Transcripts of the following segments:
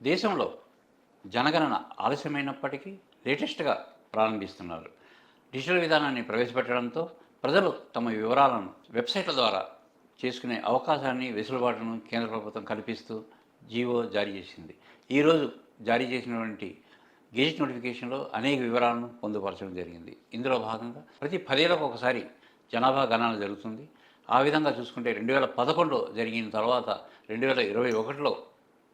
దేశంలో జనగణన ఆలస్యమైనప్పటికీ లేటెస్ట్‌గా ప్రారంభిస్తున్నారు. డిజిటల్ విధానాన్ని ప్రవేశపెట్టడంతో ప్రజలు తమ వివరాలను వెబ్‌సైట్‌ల ద్వారా చేసుకునే అవకాశాన్ని, వెసులుబాటును కేంద్ర ప్రభుత్వం కల్పిస్తూ జీవో జారీ చేసింది. ఈరోజు జారీ చేసినటువంటి గెజిట్ నోటిఫికేషన్‌లో అనేక వివరాలను పొందుపరచడం జరిగింది. ఇందులో భాగంగా ప్రతి 10 ఏళ్లకు ఒకసారి జనాభా గణన జరుగుతుంది. ఆ విధంగా చూసుకుంటే 2011లో జరిగిన తర్వాత 2021లో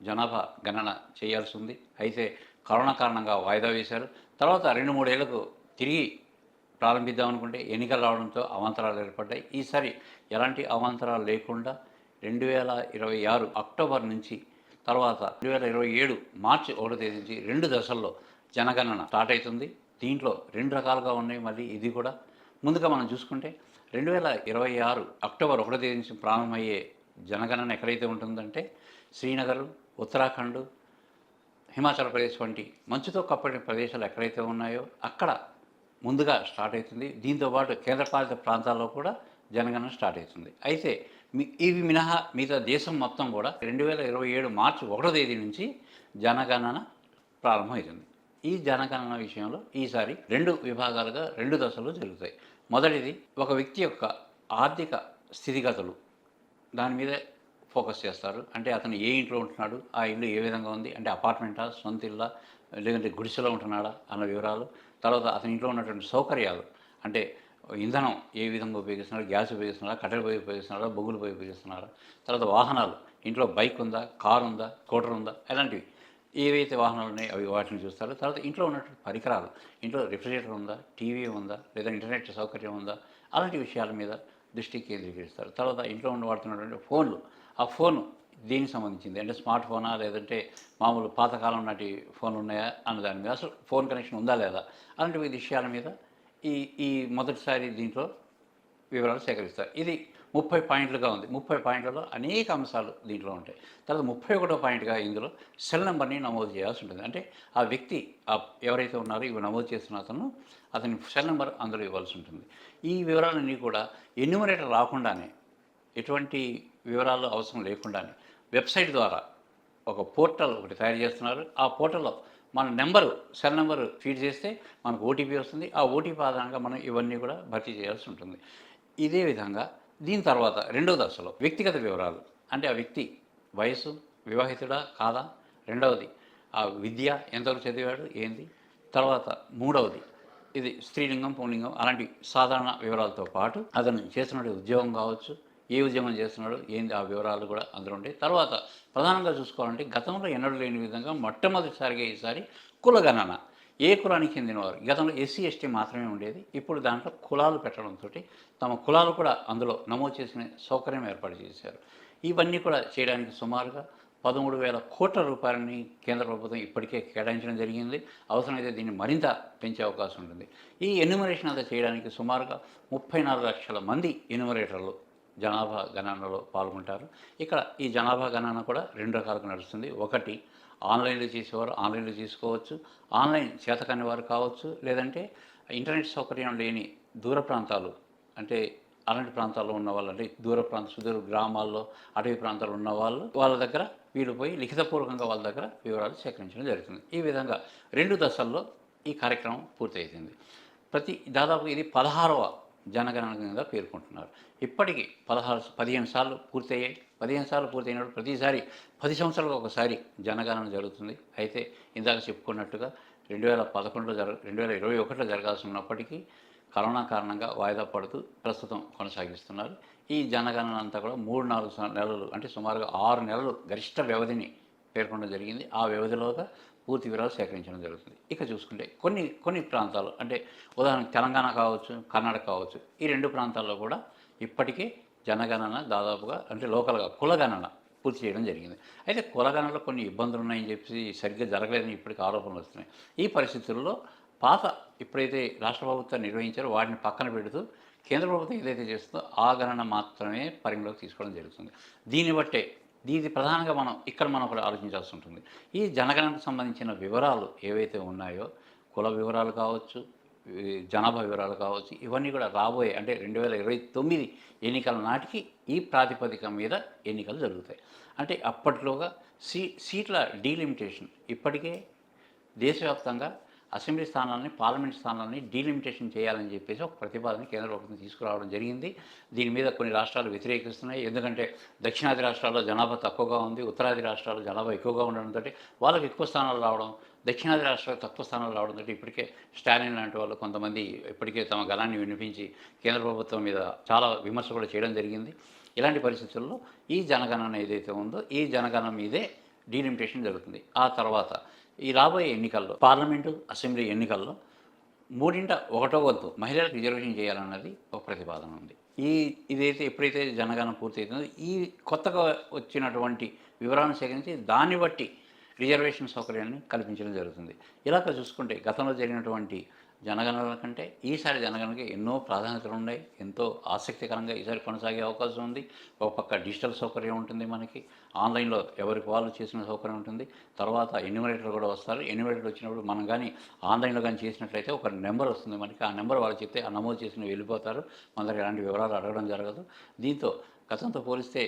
జనాభా గణన చేయాల్సి ఉంది. అయితే కరోనా కారణంగా వాయిదా వేశారు. తర్వాత 2, 3 ఏళ్లకు తిరిగి ప్రారంభిద్దాం అనుకుంటే ఎన్నికలు రావడంతో అవాంతరాలు ఏర్పడ్డాయి. ఈసారి ఎలాంటి అవాంతరాలు లేకుండా 2026 అక్టోబర్ నుంచి తర్వాత 2027 మార్చి 1వ తేదీ నుంచి 2 దశల్లో జనగణన స్టార్ట్ అవుతుంది. దీంట్లో 2 రకాలుగా ఉన్నాయి. మళ్ళీ ఇది కూడా ముందుగా మనం చూసుకుంటే 2026 అక్టోబర్ 1వ తేదీ నుంచి ప్రారంభమయ్యే జనగణన ఎక్కడైతే ఉంటుందంటే శ్రీనగర్, ఉత్తరాఖండ్, హిమాచల్ ప్రదేశ్ వంటి మంచుతో కప్పడిన ప్రదేశాలు ఎక్కడైతే ఉన్నాయో అక్కడ ముందుగా స్టార్ట్ అవుతుంది. దీంతోపాటు కేంద్రపాలిత ప్రాంతాల్లో కూడా జనగణన స్టార్ట్ అవుతుంది. అయితే ఇవి మినహా మిగతా దేశం మొత్తం కూడా 2027 మార్చి 1వ తేదీ నుంచి జనగణన ప్రారంభమవుతుంది. ఈ జనగణన విషయంలో ఈసారి 2 విభాగాలుగా 2 దశలు జరుగుతాయి. మొదటిది ఒక వ్యక్తి యొక్క ఆర్థిక స్థితిగతులు దాని మీద ఫోకస్ చేస్తారు. అంటే అతను ఏ ఇంట్లో ఉంటున్నాడు, ఆ ఇల్లు ఏ విధంగా ఉంది, అంటే అపార్ట్మెంటా, సొంత ఇల్లా, లేదంటే గుడిసెలో ఉంటున్నాడా అన్న వివరాలు. తర్వాత అతని ఇంట్లో ఉన్నటువంటి సౌకర్యాలు, అంటే ఇంధనం ఏ విధంగా ఉపయోగిస్తున్నాడు, గ్యాస్ ఉపయోగిస్తున్నారా, కట్టెల పొయ్యి ఉపయోగిస్తున్నారా, బొగ్గుల పొయ్యి ఉపయోగిస్తున్నారా. తర్వాత వాహనాలు, ఇంట్లో బైక్ ఉందా, కారు ఉందా, స్కూటర్ ఉందా, ఇలాంటివి ఏవైతే వాహనాలు ఉన్నాయో అవి వాటిని చూస్తారు. తర్వాత ఇంట్లో ఉన్నటువంటి పరికరాలు, ఇంట్లో రిఫ్రిజిరేటర్ ఉందా, టీవీ ఉందా, లేదా ఇంటర్నెట్ సౌకర్యం ఉందా, అలాంటి విషయాల మీద దృష్టి కేంద్రీకరిస్తారు. తర్వాత ఇంట్లో వాడుతున్నటువంటి ఫోన్లు, ఆ ఫోను దేనికి సంబంధించింది, అంటే స్మార్ట్ ఫోనా, లేదంటే మామూలు పాతకాలం నాటి ఫోన్లు ఉన్నాయా అన్న దాని మీద, అసలు ఫోన్ కనెక్షన్ ఉందా లేదా, అలాంటి విషయాల మీద ఈ ఈ మొదటిసారి దీంట్లో వివరాలు సేకరిస్తారు. ఇది 30 పాయింట్లుగా ఉంది. 30 పాయింట్లలో అనేక అంశాలు దీంట్లో ఉంటాయి. తర్వాత 31వ పాయింట్గా ఇందులో సెల్ నెంబర్ని నమోదు చేయాల్సి ఉంటుంది. అంటే ఆ వ్యక్తి ఎవరైతే ఉన్నారో ఇవి నమోదు చేస్తున్న అతని సెల్ నెంబర్ అందులో ఇవ్వాల్సి ఉంటుంది. ఈ వివరాలన్నీ కూడా ఎన్యూమరేటర్ రాకుండానే, ఎటువంటి వివరాలు అవసరం లేకుండానే వెబ్సైట్ ద్వారా ఒక పోర్టల్ ఒకటి తయారు చేస్తున్నారు. ఆ పోర్టల్లో మన నెంబరు, సెల్ నెంబరు ఫీడ్ చేస్తే మనకు ఓటీపీ వస్తుంది. ఆ ఓటీపీ ఆధారంగా మనం ఇవన్నీ కూడా భర్తీ చేయాల్సి ఉంటుంది. ఇదే విధంగా దీని తర్వాత 2వ దశలో వ్యక్తిగత వివరాలు, అంటే ఆ వ్యక్తి వయసు, వివాహితుడా కాదా, రెండవది ఆ విద్య ఎంతవరకు చదివాడు ఏంది, తర్వాత మూడవది ఇది స్త్రీలింగం, పుంలింగం అలాంటి సాధారణ వివరాలతో పాటు అతను చేస్తున్న ఉద్యోగం కావచ్చు, ఏ ఉద్యోగం చేస్తున్నాడు ఏంది, ఆ వివరాలు కూడా అందులో ఉంటాయి. తర్వాత ప్రధానంగా చూసుకోవాలంటే గతంలో ఎన్నడూ లేని విధంగా మొట్టమొదటిసారిగా ఈసారి కులగణన, ఏ కులానికి చెందినవారు. గతంలో ఎస్సీ, ఎస్టీ మాత్రమే ఉండేది. ఇప్పుడు దాంట్లో కులాలు పెట్టడంతో తమ కులాలు కూడా అందులో నమోదు చేసుకునే సౌకర్యం ఏర్పాటు చేశారు. ఇవన్నీ కూడా చేయడానికి సుమారుగా 13,000 కోట్ల రూపాయలని కేంద్ర ప్రభుత్వం ఇప్పటికే కేటాయించడం జరిగింది. అవసరమైతే దీన్ని మరింత పెంచే అవకాశం ఉంటుంది. ఈ ఎన్యూమరేషన్ అంతా చేయడానికి సుమారుగా 34 లక్షల మంది ఎన్యూమరేటర్లు జనాభా గణనలో పాల్గొంటారు. ఇక్కడ ఈ జనాభా గణన కూడా 2 రకాలుగా నడుస్తుంది. ఒకటి ఆన్లైన్లో చేసేవారు ఆన్లైన్లో చేసుకోవచ్చు, ఆన్లైన్ చేతకాని వారు కావచ్చు, లేదంటే ఇంటర్నెట్ సౌకర్యం లేని దూర ప్రాంతాలు, అంటే అలాంటి ప్రాంతాల్లో ఉన్న వాళ్ళు, అంటే సుదూర గ్రామాల్లో, అటవీ ప్రాంతాల్లో ఉన్న వాళ్ళ దగ్గర వీళ్ళు పోయి లిఖితపూర్వకంగా వాళ్ళ దగ్గర వివరాలు సేకరించడం జరుగుతుంది. ఈ విధంగా 2 దశల్లో ఈ కార్యక్రమం పూర్తవుతుంది. దాదాపు ఇది 16వ జనగణన కింద పేర్కొంటున్నారు. ఇప్పటికీ 15 సార్లు పూర్తయ్యాయి. 15 సార్లు పూర్తయినప్పుడు ప్రతిసారి 10 సంవత్సరాలకు ఒకసారి జనగణన జరుగుతుంది. అయితే ఇందాక చెప్పుకున్నట్టుగా 2021లో జరగాల్సి ఉన్నప్పటికీ కరోనా కారణంగా వాయిదా పడుతూ ప్రస్తుతం కొనసాగిస్తున్నారు. ఈ జనగణన అంతా కూడా 3-4 నెలలు, అంటే సుమారుగా 6 నెలలు గరిష్ట వ్యవధిని పేర్కొనడం జరిగింది. ఆ వ్యవధిలోగా పూర్తి వివరాలు సేకరించడం జరుగుతుంది. ఇక చూసుకుంటే కొన్ని ప్రాంతాలు, అంటే ఉదాహరణకు తెలంగాణ కావచ్చు, కర్ణాటక కావచ్చు, ఈ 2 ప్రాంతాల్లో కూడా ఇప్పటికే జనగణన దాదాపుగా, అంటే లోకల్గా కులగణన పూర్తి చేయడం జరిగింది. అయితే కులగణనలో కొన్ని ఇబ్బందులు ఉన్నాయని చెప్పి సరిగ్గా జరగలేదని ఇప్పటికీ ఆరోపణలు వస్తున్నాయి. ఈ పరిస్థితుల్లో ఇప్పుడైతే రాష్ట్ర ప్రభుత్వం నిర్వహించారో వాటిని పక్కన పెడుతూ కేంద్ర ప్రభుత్వం ఏదైతే చేస్తుందో ఆ గణన మాత్రమే పరిగణలోకి తీసుకోవడం జరుగుతుంది. దీన్ని బట్టే ప్రధానంగా మనం కూడా ఆలోచించాల్సి ఉంటుంది. ఈ జనగణనకు సంబంధించిన వివరాలు ఏవైతే ఉన్నాయో, కుల వివరాలు కావచ్చు, జనాభా వివరాలు కావచ్చు, ఇవన్నీ కూడా రాబోయే, అంటే 2029 ఎన్నికల నాటికి ఈ ప్రాతిపదిక మీద ఎన్నికలు జరుగుతాయి. అంటే అప్పట్లోగా సీట్ల డీలిమిటేషన్ ఇప్పటికే దేశవ్యాప్తంగా అసెంబ్లీ స్థానాలని, పార్లమెంట్ స్థానాలని డీలిమిటేషన్ చేయాలని చెప్పేసి ఒక ప్రతిపాదన కేంద్ర ప్రభుత్వం తీసుకురావడం జరిగింది. దీని మీద కొన్ని రాష్ట్రాలు వ్యతిరేకిస్తున్నాయి. ఎందుకంటే దక్షిణాది రాష్ట్రాల్లో జనాభా తక్కువగా ఉంది, ఉత్తరాది రాష్ట్రాల్లో జనాభా ఎక్కువగా ఉండడంతో వాళ్ళకి ఎక్కువ స్థానాలు రావడం, దక్షిణాది రాష్ట్రాలకు తక్కువ స్థానాలు రావడంతో ఇప్పటికే స్టాలిన్ లాంటి వాళ్ళు కొంతమంది ఇప్పటికే తమ గళాన్ని వినిపించి కేంద్ర ప్రభుత్వం మీద చాలా విమర్శ కూడా చేయడం జరిగింది. ఇలాంటి పరిస్థితుల్లో ఈ జనగణన ఏదైతే ఉందో ఈ జనగణన మీదే డీలిమిటేషన్ జరుగుతుంది. ఆ తర్వాత ఈ రాబోయే ఎన్నికల్లో పార్లమెంటు, అసెంబ్లీ ఎన్నికల్లో మూడింట ఒకటో వంతు మహిళలకు రిజర్వేషన్ చేయాలన్నది ఒక ప్రతిపాదన ఉంది. ఇదైతే ఎప్పుడైతే జనగణన పూర్తవుతుందో ఈ కొత్తగా వచ్చినటువంటి వివరాలను సేకరించి దాన్ని బట్టి రిజర్వేషన్ సౌకర్యాన్ని కల్పించడం జరుగుతుంది. ఇలాగ చూసుకుంటే గతంలో జరిగినటువంటి జనగణనల కంటే ఈసారి జనగణనకి ఎన్నో ప్రాధాన్యతలు ఉన్నాయి. ఎంతో ఆసక్తికరంగా ఈసారి కొనసాగే అవకాశం ఉంది. ఒక పక్క డిజిటల్ సౌకర్యం ఉంటుంది, మనకి ఆన్లైన్లో ఎవరికి వాళ్ళు చేసిన సౌకర్యం ఉంటుంది. తర్వాత ఎన్యూమరేటర్ కూడా వస్తారు. ఎన్యూమరేటర్ వచ్చినప్పుడు మనం కానీ ఆన్లైన్లో కానీ చేసినట్లయితే ఒక నెంబర్ వస్తుంది మనకి. ఆ నెంబర్ వాళ్ళు చెప్తే ఆ నమోదు చేసిన వెళ్ళిపోతారు. మన దగ్గర ఎలాంటి వివరాలు అడగడం జరగదు. దీంతో గతంతో పోలిస్తే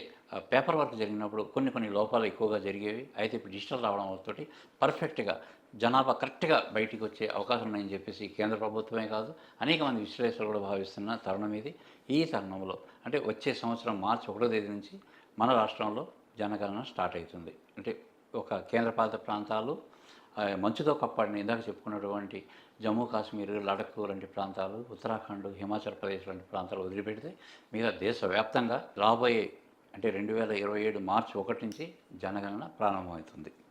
పేపర్ వర్క్ జరిగినప్పుడు కొన్ని లోపాలు ఎక్కువగా జరిగేవి. అయితే ఇప్పుడు డిజిటల్ రావడం తోటి పర్ఫెక్ట్గా జనాభా కరెక్ట్గా బయటికి వచ్చే అవకాశం ఉన్నాయని చెప్పేసి కేంద్ర ప్రభుత్వమే కాదు అనేక మంది విశ్లేషకులు కూడా భావిస్తున్న తరుణం ఇది. ఈ తరుణంలో అంటే వచ్చే సంవత్సరం మార్చి 1వ తేదీ నుంచి మన రాష్ట్రంలో జనగణన స్టార్ట్ అవుతుంది. అంటే ఒక కేంద్రపాలిత ప్రాంతాలు, మంచుతో కప్పడిన ఇందాక చెప్పుకున్నటువంటి జమ్మూ కాశ్మీర్, లడఖ్ లాంటి ప్రాంతాలు, ఉత్తరాఖండ్, హిమాచల్ ప్రదేశ్ లాంటి ప్రాంతాలు వదిలిపెడితే మిగతా దేశవ్యాప్తంగా రాబోయే అంటే 2027 మార్చి 1 నుంచి జనగణన ప్రారంభమవుతుంది.